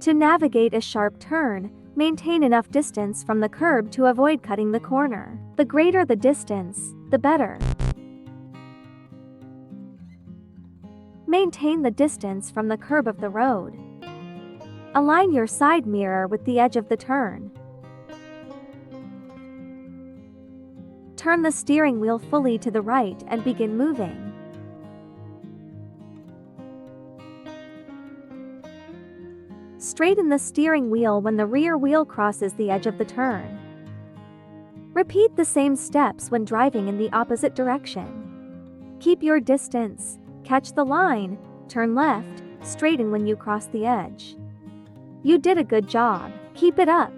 To navigate a sharp turn, maintain enough distance from the curb to avoid cutting the corner. The greater the distance, the better. Maintain the distance from the curb of the road. Align your side mirror with the edge of the turn. Turn the steering wheel fully to the right and begin moving. Straighten the steering wheel when the rear wheel crosses the edge of the turn. Repeat the same steps when driving in the opposite direction. Keep your distance, catch the line, turn left, straighten when you cross the edge. You did a good job. Keep it up.